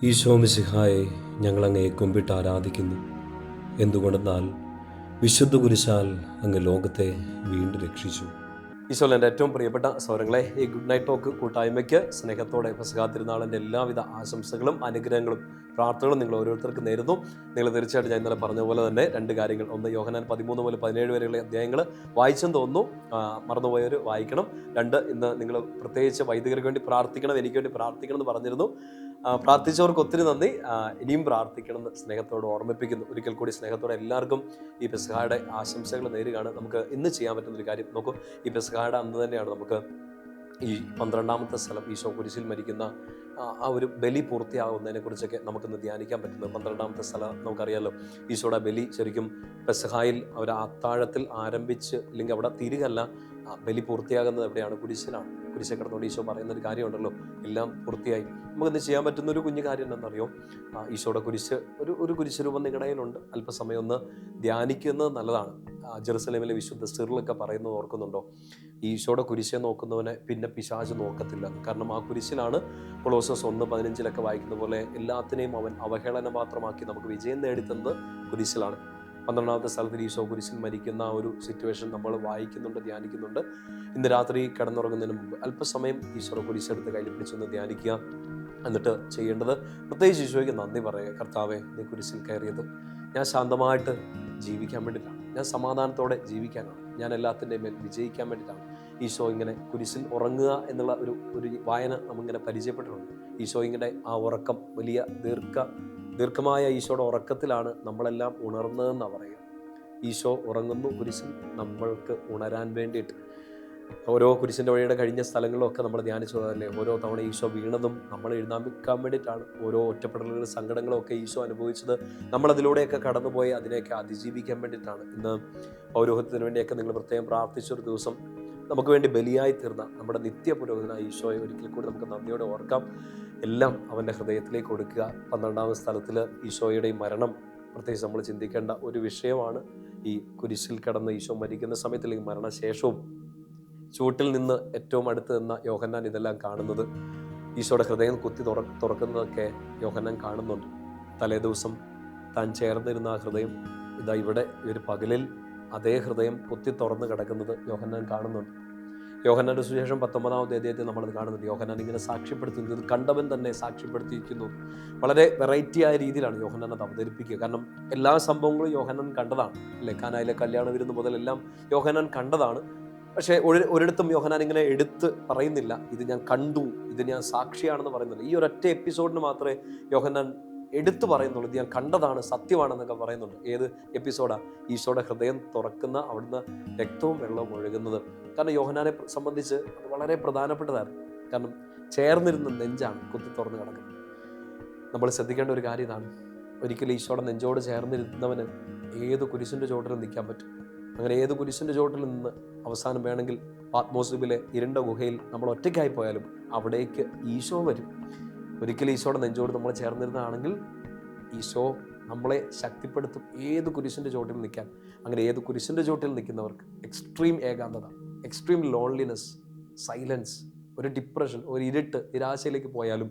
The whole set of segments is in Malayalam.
ഈശോ മിശിഹായെ ഞങ്ങളങ്ങയെ കുമ്പിട്ട് ആരാധിക്കുന്നു. എന്തുകൊണ്ടെന്നാൽ വിശുദ്ധ കുരിശാൽ അങ്ങ് ലോകത്തെ വീണ്ടും രക്ഷിച്ചു. ഈശോയിൽ എൻ്റെ ഏറ്റവും പ്രിയപ്പെട്ട സൗരങ്ങളെ, ഈ ഗുഡ് നൈറ്റ് ടോക്ക് കൂട്ടായ്മയ്ക്ക് സ്നേഹത്തോടെ പെസഹാ തിരുനാളിൻ്റെ എല്ലാവിധ ആശംസകളും അനുഗ്രഹങ്ങളും പ്രാർത്ഥനകളും നിങ്ങൾ ഓരോരുത്തർക്കും നേരുന്നു. നിങ്ങൾ തീർച്ചയായിട്ടും ഞാൻ ഇന്നലെ പറഞ്ഞ പോലെ തന്നെ രണ്ട് കാര്യങ്ങൾ: ഒന്ന്, യോഹന്നാൻ 13 മുതൽ 17 വരെയുള്ള അധ്യായങ്ങൾ വായിച്ചെന്ന് തോന്നുന്നു, മറന്നുപോയവർ വായിക്കണം. രണ്ട്, ഇന്ന് നിങ്ങൾ പ്രത്യേകിച്ച് വൈദികർക്ക് വേണ്ടി പ്രാർത്ഥിക്കണം, എനിക്ക് വേണ്ടി പ്രാർത്ഥിക്കണം എന്ന് പറഞ്ഞിരുന്നു. പ്രാർത്ഥിച്ചവർക്ക് ഒത്തിരി നന്ദി. ഇനിയും പ്രാർത്ഥിക്കണമെന്ന് സ്നേഹത്തോട് ഓർമ്മിപ്പിക്കുന്നു. ഒരിക്കൽ കൂടി സ്നേഹത്തോടെ എല്ലാവർക്കും ഈ പെസഹായുടെ ആശംസകൾ നേരുകയാണ്. നമുക്ക് ഇന്ന് ചെയ്യാൻ പറ്റുന്നൊരു കാര്യം നോക്കൂ. ഈ പെസഹായുടെ അന്ന് തന്നെയാണ് നമുക്ക് ഈ 12ാമത്തെ സ്ഥലം, ഈശോ കുരിശിൽ മരിക്കുന്ന ആ ഒരു ബലി പൂർത്തിയാകുന്നതിനെ കുറിച്ചൊക്കെ നമുക്കിന്ന് ധ്യാനിക്കാൻ പറ്റുന്നത്. 12ാമത്തെ സ്ഥലം നമുക്കറിയാമല്ലോ. ഈശോയുടെ ബലി ശരിക്കും പെസഹായിൽ അവർ അത്താഴത്തിൽ ആരംഭിച്ച്, അല്ലെങ്കിൽ അവിടെ തീരുകയല്ല, ബലി പൂർത്തിയാകുന്നത് എവിടെയാണ്? കുരിശിലാണ്. കുരിശെ കിടന്നുകൊണ്ട് ഈശോ പറയുന്നൊരു കാര്യമുണ്ടല്ലോ, എല്ലാം പൂർത്തിയായി. നമുക്കിന്ന് ചെയ്യാൻ പറ്റുന്ന ഒരു കുഞ്ഞു കാര്യം എന്താണെന്നറിയോ? ഈശോയുടെ കുരിശ്, ഒരു കുരിശ് രൂപം നിങ്ങളുടെ കയ്യിലുണ്ട്. അല്പസമയം ഒന്ന് ധ്യാനിക്കുന്നത് നല്ലതാണ്. ജെറുസലേമിലെ വിശുദ്ധ സിറിലൊക്കെ പറയുന്നത് ഓർക്കുന്നുണ്ടോ? ഈശോയുടെ കുരിശെ നോക്കുന്നവനെ പിന്നെ പിശാച് നോക്കത്തില്ല. കാരണം ആ കുരിശിലാണ് കൊളോസസ് 1:15 വായിക്കുന്ന പോലെ എല്ലാത്തിനെയും അവൻ അവഹേളന മാത്രമാക്കി നമുക്ക് വിജയം നേടിത്തന്നത് കുരിശിലാണ്. 12ാമത്തെ സ്ഥലത്തിൽ ഈശോ കുരിശിൽ മരിക്കുന്ന ആ ഒരു സിറ്റുവേഷൻ നമ്മൾ വായിക്കുന്നുണ്ട്, ധ്യാനിക്കുന്നുണ്ട്. ഇന്ന് രാത്രി കിടന്നുറങ്ങുന്നതിന് മുമ്പ് അല്പസമയം ഈശോയുടെ കുരിശെടുത്ത് കയ്യിൽ പിടിച്ചൊന്ന് ധ്യാനിക്കുക. എന്നിട്ട് ചെയ്യേണ്ടത് പ്രത്യേകിച്ച് ഈശോയ്ക്ക് നന്ദി പറയുക. കർത്താവേ, നീ കുരിശിൽ കയറിയത് ഞാൻ ശാന്തമായിട്ട് ജീവിക്കാൻ വേണ്ടിയിട്ടാണ്, ഞാൻ സമാധാനത്തോടെ ജീവിക്കാനാണ്, ഞാൻ എല്ലാത്തിൻ്റെയും മേൽ വിജയിക്കാൻ വേണ്ടിയിട്ടാണ്. ഈശോ ഇങ്ങനെ കുരിശിൽ ഉറങ്ങുക എന്നുള്ള ഒരു വായന നമ്മിങ്ങനെ പരിചയപ്പെട്ടിട്ടുണ്ട്. ഈശോ ഇങ്ങനെ ആ ഉറക്കം, വലിയ ദീർഘമായ ഈശോയുടെ ഉറക്കത്തിലാണ് നമ്മളെല്ലാം ഉണർന്നതെന്നാണ് പറയുക. ഈശോ ഉറങ്ങുന്നു കുരിശിൽ നമ്മൾക്ക് ഉണരാൻ വേണ്ടിയിട്ട്. ഓരോ കുരിശിൻ്റെ വഴിയുടെ കഴിഞ്ഞ സ്ഥലങ്ങളിലൊക്കെ നമ്മൾ ധ്യാനിച്ചതല്ലേ, ഓരോ തവണ ഈശോ വീണതും നമ്മൾ എഴുന്നേൽക്കാൻ വേണ്ടിയിട്ടാണ്. ഓരോ ഒറ്റപ്പെടലുകളും സങ്കടങ്ങളും ഒക്കെ ഈശോ അനുഭവിച്ചത് നമ്മളതിലൂടെയൊക്കെ കടന്നുപോയി അതിനെയൊക്കെ അതിജീവിക്കാൻ വേണ്ടിയിട്ടാണ്. ഇന്ന് പൗരോഹിത്യത്തിന് വേണ്ടിയൊക്കെ നിങ്ങൾ പ്രത്യേകം പ്രാർത്ഥിച്ചൊരു ദിവസം, നമുക്ക് വേണ്ടി ബലിയായി തീർന്ന നമ്മുടെ നിത്യ പുരോഹിതനായ ഈശോയെ ഒരിക്കൽ കൂടി നമുക്ക് നന്ദിയോടെ ഓർക്കാം. എല്ലാം അവൻ്റെ ഹൃദയത്തിലേക്ക് കൊടുക്കുക. 12ാമത്തെ സ്ഥലത്തിൽ ഈശോയുടെ ഈ മരണം പ്രത്യേകിച്ച് നമ്മൾ ചിന്തിക്കേണ്ട ഒരു വിഷയമാണ്. ഈ കുരിശിൽ കിടന്ന് ഈശോ മരിക്കുന്ന സമയത്ത്, അല്ലെങ്കിൽ മരണശേഷവും ചൂട്ടിൽ നിന്ന് ഏറ്റവും അടുത്ത് നിന്ന യോഹന്നാൻ ഇതെല്ലാം കാണുന്നത്, ഈശോയുടെ ഹൃദയം കുത്തി തുറക്കുന്നതൊക്കെ യോഹന്നാൻ കാണുന്നുണ്ട്. തലേ ദിവസം താൻ ചേർന്നിരുന്ന ആ ഹൃദയം ഇതാ ഇവിടെ ഒരു പകലിൽ അതേ ഹൃദയം കുത്തി തുറന്ന് കിടക്കുന്നത് യോഹന്നാൻ കാണുന്നുണ്ട്. യോഹന്നാന്റെ സുവിശേഷം 19ാമത്തെ അധ്യായത്തിൽ നമ്മളത് കാണുന്നുണ്ട്. യോഹന്നാൻ ഇങ്ങനെ സാക്ഷ്യപ്പെടുത്തുന്നത്, ഇത് കണ്ടവൻ തന്നെ സാക്ഷ്യപ്പെടുത്തിയിരിക്കുന്നു. വളരെ വെറൈറ്റി ആയ രീതിയിലാണ് യോഹന്നാൻ അത് അവതരിപ്പിക്കുക. കാരണം എല്ലാ സംഭവങ്ങളും യോഹന്നാൻ കണ്ടതാണ് അല്ലേ. കാനായിലെ കല്യാണ വിരുന്ന് മുതലെല്ലാം യോഹന്നാൻ കണ്ടതാണ്. പക്ഷേ ഒരിടത്തും യോഹന്നാൻ ഇങ്ങനെ എടുത്ത് പറയുന്നില്ല, ഇത് ഞാൻ കണ്ടു, ഇത് ഞാൻ സാക്ഷിയാണെന്ന് പറയുന്നില്ല. ഈ ഒരൊറ്റ എപ്പിസോഡിന് മാത്രമേ യോഹന്നാൻ എടുത്തു പറയുന്നുള്ളൂ, ഇത് ഞാൻ കണ്ടതാണ്, സത്യമാണെന്നൊക്കെ പറയുന്നുണ്ട്. ഏത് എപ്പിസോഡാ? ഈശോയുടെ ഹൃദയം തുറക്കുന്ന, അവിടുന്ന് രക്തവും വെള്ളവും ഒഴുകുന്നത്. കാരണം യോഹന്നാനെ സംബന്ധിച്ച് അത് വളരെ പ്രധാനപ്പെട്ടതാണ്. കാരണം ചേർന്നിരുന്ന നെഞ്ചാണ് കുത്തി തുറന്ന് കിടക്കുന്നത്. നമ്മൾ ശ്രദ്ധിക്കേണ്ട ഒരു കാര്യം ഇതാണ്. ഒരിക്കലും ഈശോയുടെ നെഞ്ചോട് ചേർന്നിരുന്നവന് ഏത് കുരിശിൻ്റെ ചോട്ടിലും നിൽക്കാൻ പറ്റും. അങ്ങനെ ഏത് കുരിശിൻ്റെ ചോട്ടിൽ നിന്ന് അവസാനം വേണമെങ്കിൽ പാത്മോസിലെ ഇരുണ്ട ഗുഹയിൽ നമ്മൾ ഒറ്റയ്ക്കായി പോയാലും അവിടേക്ക് ഈശോ വരും. ഒരിക്കലും ഈശോയുടെ നെഞ്ചോട് നമ്മൾ ചേർന്നിരുന്നതാണെങ്കിൽ ഈശോ നമ്മളെ ശക്തിപ്പെടുത്തും ഏത് കുരിശിൻ്റെ ചോട്ടിൽ നിൽക്കാൻ. അങ്ങനെ ഏത് കുരിശിൻ്റെ ചോട്ടിൽ നിൽക്കുന്നവർക്ക് എക്സ്ട്രീം ഏകാന്തത, എക്സ്ട്രീം ലോൺലിനെസ്, സൈലൻസ്, ഒരു ഡിപ്രഷൻ, ഒരു ഇരുട്ട്, നിരാശയിലേക്ക് പോയാലും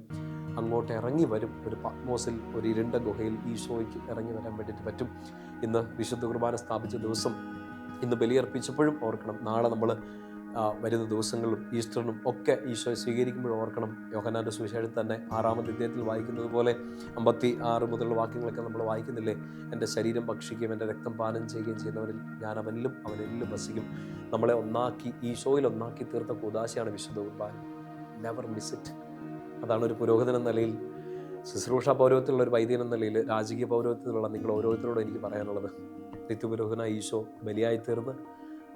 അങ്ങോട്ട് ഇറങ്ങി വരും. ഒരു പത്മോസിൽ, ഒരു ഇരുണ്ട ഗുഹയിൽ ഈശോയ്ക്ക് ഇറങ്ങി വരാൻ വേണ്ടിയിട്ട് പറ്റും. ഇന്ന് വിശുദ്ധ കുർബാന സ്ഥാപിച്ച ദിവസം, ഇന്ന് ബലിയർപ്പിച്ചപ്പോഴും ഓർക്കണം. നാളെ നമ്മൾ വരുന്ന ദിവസങ്ങളിലും ഈസ്റ്ററിനും ഒക്കെ ഈശോയെ സ്വീകരിക്കുമ്പോഴും ഓർക്കണം. യോഹന്നാന്റെ സുവിശേഷത്തിൽ തന്നെ 6ാമത്തെ അധ്യായത്തിൽ വായിക്കുന്നത് പോലെ 56 മുതലുള്ള വാക്യങ്ങളൊക്കെ നമ്മൾ വായിക്കുന്നില്ലേ? എൻ്റെ ശരീരം ഭക്ഷിക്കുകയും എൻ്റെ രക്തം പാനം ചെയ്യുകയും ചെയ്യുന്നവരിൽ ഞാൻ അവനിലും അവനെല്ലും വസിക്കും. നമ്മളെ ഒന്നാക്കി, ഈശോയിൽ ഒന്നാക്കി തീർത്ത കൂദാശയാണ് വിശുദ്ധ കുർബാന. Never miss it. അതാണ് ഒരു പുരോഹിതൻ എന്ന നിലയിൽ, ശുശ്രൂഷ പൗരോഹിത്യത്തിലുള്ള ഒരു വൈദികൻ എന്ന നിലയിൽ, രാജകീയ പൗരോഹിത്യത്തിലുള്ള നിങ്ങൾ ഓരോരുത്തരോടും എനിക്ക് പറയാനുള്ളത്, നിത്യപുരോഹിതനായ ഈശോ ബലിയായി തീർന്ന്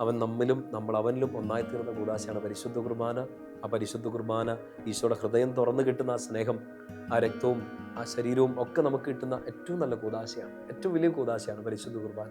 അവൻ നമ്മിലും നമ്മൾ അവനിലും ഒന്നായി തീർന്ന കൂദാശയാണ് പരിശുദ്ധ കുർബാന. ആ പരിശുദ്ധ കുർബാന, ഈശോയുടെ ഹൃദയം തുറന്നു കിട്ടുന്ന ആ സ്നേഹം, ആ രക്തവും ആ ശരീരവും ഒക്കെ നമുക്ക് കിട്ടുന്ന ഏറ്റവും നല്ല കൂദാശയാണ്, ഏറ്റവും വലിയ കൂദാശയാണ് പരിശുദ്ധ കുർബാന.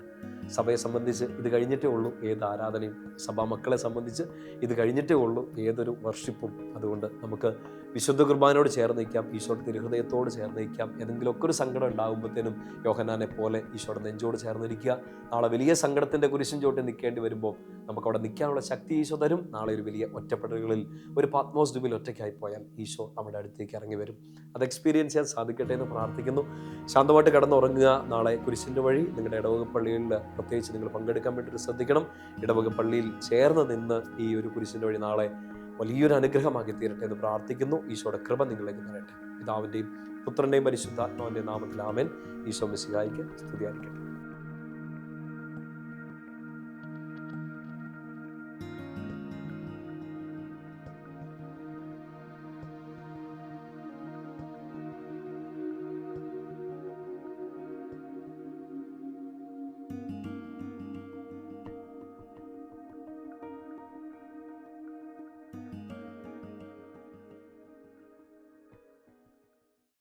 സഭയെ സംബന്ധിച്ച് ഇത് കഴിഞ്ഞിട്ടേ ഉള്ളൂ ഏത് ആരാധനയും. സഭാ മക്കളെ സംബന്ധിച്ച് ഇത് കഴിഞ്ഞിട്ടേ ഉള്ളൂ ഏതൊരു വർഷിപ്പും. അതുകൊണ്ട് നമുക്ക് വിശുദ്ധ കുർബാനയോട് ചേർന്ന് നിൽക്കാം, ഈശോയുടെ തിരുഹൃദയത്തോട് ചേർന്ന് നിൽക്കാം. ഏതെങ്കിലുമൊക്കെ ഒരു സങ്കടം ഉണ്ടാകുമ്പോഴത്തേനും യോഹന്നാനെ പോലെ ഈശോയുടെ നെഞ്ചോട് ചേർന്നിരിക്കുക. നാളെ വലിയ സങ്കടത്തിൻ്റെ കുരിശിൻ ചോട്ടിൽ നിൽക്കേണ്ടി വരുമ്പോൾ നമുക്കവിടെ നിൽക്കാനുള്ള ശക്തി ഈശോ തരും. നാളെ ഒരു വലിയ ഒറ്റപ്പെടലുകളിൽ ഒരു പാത്മോസ് ദ്വീപിൽ ഒറ്റയ്ക്കായി പോയാൽ ഈശോ നമ്മുടെ അടുത്തേക്ക് ഇറങ്ങി വരും. അത് എക്സ്പീരിയൻസ് ചെയ്യാൻ സാധിക്കട്ടെ എന്ന് പ്രാർത്ഥിക്കുന്നു. ശാന്തമായിട്ട് കിടന്നുറങ്ങുക. നാളെ കുരിശിൻ്റെ വഴി നിങ്ങളുടെ ഇടവക പള്ളികളിൽ പ്രത്യേകിച്ച് നിങ്ങൾ പങ്കെടുക്കാൻ വേണ്ടിയിട്ട് ശ്രദ്ധിക്കണം. ഇടവക പള്ളിയിൽ ചേർന്ന് നിന്ന് ഈ ഒരു കുരിശിൻ്റെ വഴി നാളെ വലിയൊരു അനുഗ്രഹമാക്കി തീരട്ടെ എന്ന് പ്രാർത്ഥിക്കുന്നു. ഈശോയുടെ കൃപ നിങ്ങളിലേക്ക് തരട്ടെ. പിതാവിൻ്റെയും പുത്രൻ്റെയും പരിശുദ്ധാത്മാവിൻ്റെയും നാമത്തിൽ ആമേൻ. ഈശോ മിശിഹായിക്ക് സ്തുതിയായിരിക്കട്ടെ.